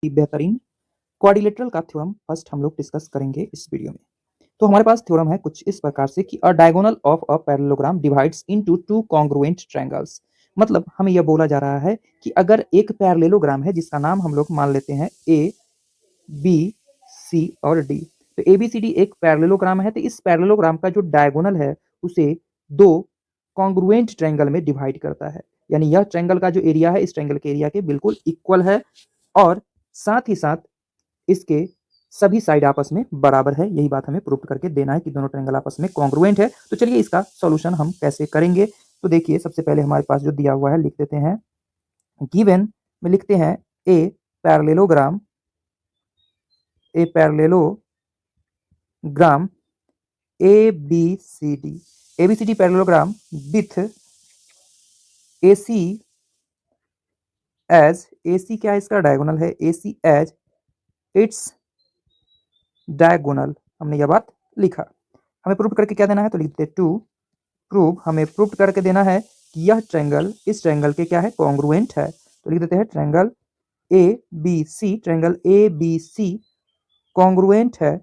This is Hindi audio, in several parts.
बेहतरीन क्वाड्रिलेटरल का थ्योरम फर्स्ट हम लोग डिस्कस करेंगे इस वीडियो में। तो हमारे पास थ्योरम है कुछ इस प्रकार से कि अ diagonal of a parallelogram divides into two congruent triangles. मतलब हमें यह बोला जा रहा है कि अगर एक पैरेललोग्राम है जिसका नाम हम लोग मान लेते हैं ए बी सी और डी, तो ए बी सी डी एक पैरेललोग्राम है, तो इस पैरेललोग्राम का जो डायगोनल है उसे दो कॉन्ग्रुएंट ट्रायंगल में डिवाइड करता है। यानी यह ट्रायंगल का जो एरिया है इस ट्रायंगल के एरिया के बिल्कुल इक्वल है और साथ ही साथ इसके सभी साइड आपस में बराबर है। यही बात हमें प्रूव करके देना है कि दोनों ट्रायंगल आपस में कॉन्ग्रुएंट है। तो चलिए इसका सॉल्यूशन हम कैसे करेंगे। तो देखिए सबसे पहले हमारे पास जो दिया हुआ है लिख देते हैं, गिवन में लिखते हैं a parallelogram A B C D parallelogram with A C as, A C क्या है इसका डायगोनल है, A C as its diagonal. हमने यह बात लिखा। हमें प्रूव करके क्या देना है, तो लिख देते टू प्रूव, हमें प्रूव करके देना है कि यह ट्रायंगल इस ट्रायंगल के क्या है, कॉन्ग्रुएंट है। तो लिख देते हैं triangle A B C, triangle A B C congruent है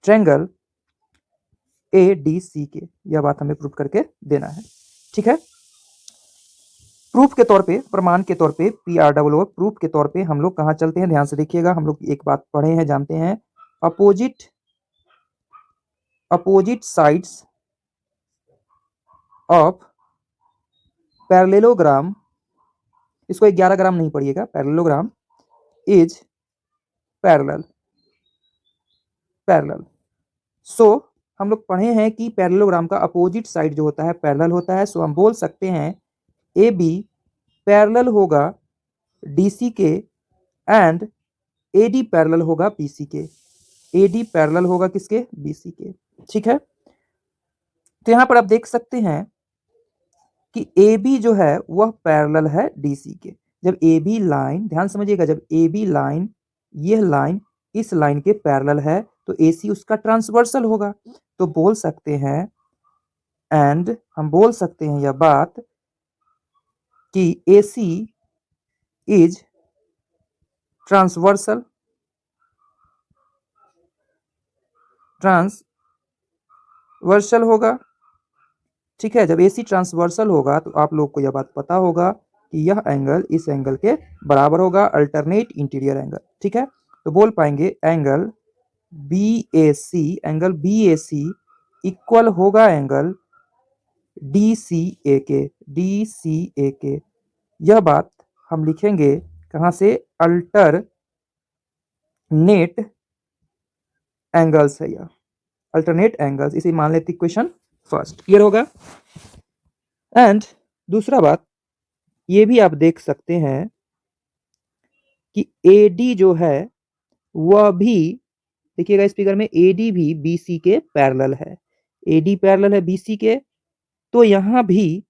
ट्रायंगल ए डी सी के। यह बात हमें प्रूव करके देना है। ठीक है, प्रूफ के तौर पे, प्रमाण के तौर पे, PROO प्रूफ के तौर पे हम लोग कहाँ चलते हैं, ध्यान से देखिएगा। हम लोग एक बात पढ़े हैं, जानते हैं, अपोजिट साइड्स ऑफ पैरेललोग्राम, इसको 11 ग्राम नहीं पढ़िएगा, पैरेललोग्राम इज पैरेलल। सो हम लोग पढ़े हैं कि पैरेललोग्राम का अपोजिट साइड जो होता है पैरेलल होता है। सो हम बोल सकते हैं ए बी पैरेलल होगा DC के एंड AD पैरेलल होगा BC के। AD पैरेलल होगा किसके, BC के। ठीक है, तो यहां पर आप देख सकते हैं कि AB जो है वह पैरेलल है DC के। जब AB लाइन, ध्यान समझिएगा, जब AB लाइन, यह लाइन इस लाइन के पैरेलल है तो AC उसका ट्रांसवर्सल होगा। तो बोल सकते हैं, एंड हम बोल सकते हैं यह बात कि AC इज ट्रांसवर्सल होगा। ठीक है, जब AC ट्रांसवर्सल होगा तो आप लोग को यह बात पता होगा कि यह एंगल इस एंगल के बराबर होगा, अल्टरनेट इंटीरियर एंगल। ठीक है, तो बोल पाएंगे एंगल BAC इक्वल होगा एंगल DCA के। यह बात हम लिखेंगे कहां से, अल्टरनेट एंगल्स है यह, अल्टरनेट एंगल्स, इसे मान लेते इक्वेशन फर्स्ट। क्लियर होगा। एंड दूसरा बात ये भी आप देख सकते हैं कि AD जो है वह भी, देखिएगा इस फिगर में, AD भी BC के पैरेलल है। AD पैरेलल है BC के, तो यहां भी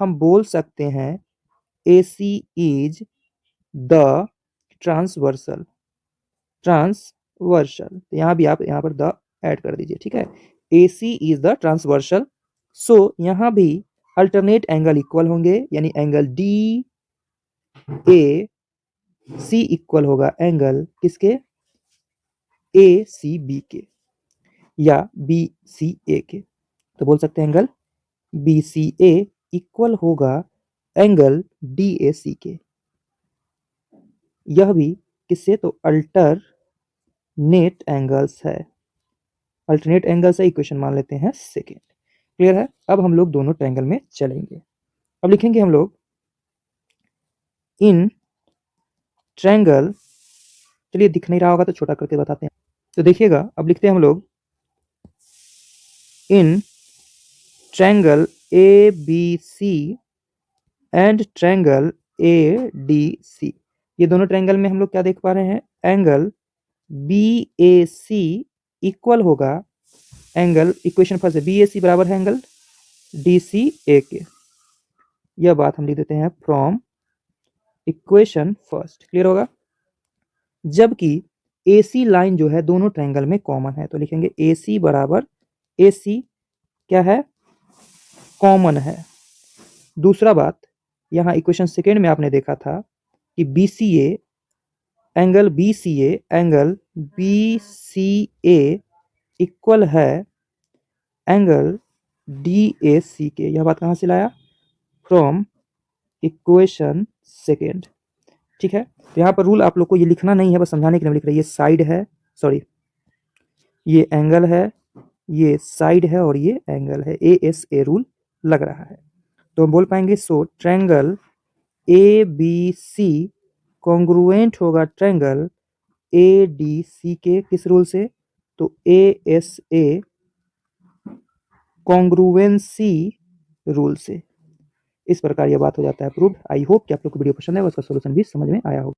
हम बोल सकते हैं AC इज द ट्रांसवर्सल। तो यहां भी आप यहां पर द ऐड कर दीजिए। ठीक है, AC इज द ट्रांसवर्सल। सो यहां भी अल्टरनेट एंगल इक्वल होंगे, यानी एंगल DAC इक्वल होगा एंगल किसके, ACB के या BCA के। तो बोल सकते हैं एंगल BCA इक्वल होगा एंगल DAC के। यह भी किससे, तो अल्टरनेट एंगल्स है, अल्टरनेट एंगल्स है, इक्वेशन मान लेते हैं सेकेंड। क्लियर है। अब हम लोग दोनों ट्रायंगल में चलेंगे। अब लिखेंगे हम लोग इन ट्रायंगल, चलिए दिख नहीं रहा होगा तो छोटा करके बताते हैं। तो देखिएगा अब लिखते हैं हम लोग in triangle ABC and triangle ADC। ये दोनों ट्रायंगल में हम लोग क्या देख पा रहे हैं, एंगल BAC इक्वल होगा एंगल, इक्वेशन फर्स्ट है, BAC बराबर है एंगल DCA के। यह बात हम लिख देते हैं फ्रॉम इक्वेशन फर्स्ट। क्लियर होगा। जबकि AC लाइन जो है दोनों ट्रायंगल में कॉमन है, तो लिखेंगे AC बराबर, AC क्या है, कॉमन है। दूसरा बात, यहां इक्वेशन सेकेंड में आपने देखा था कि BCA एंगल बी सी ए इक्वल है एंगल डी ए सी के। यह बात कहाँ से लाया? From equation second. ठीक है, तो यहाँ पर रूल आप लोग को ये लिखना नहीं है, बस समझाने के लिए लिख रहे हैं। ये साइड है, सॉरी ये एंगल है, ये साइड है और ये एंगल है। ए एस ए रूल लग रहा है, तो हम बोल पाएंगे so triangle A B C congruent होगा ट्रायंगल ए डी सी के। किस रूल से? तो A S A congruency rule से। इस प्रकार यह बात हो जाता है प्रूव्ड। आई होप कि आप लोग को वीडियो पसंद है और उसका सोल्यूशन भी समझ में आया होगा।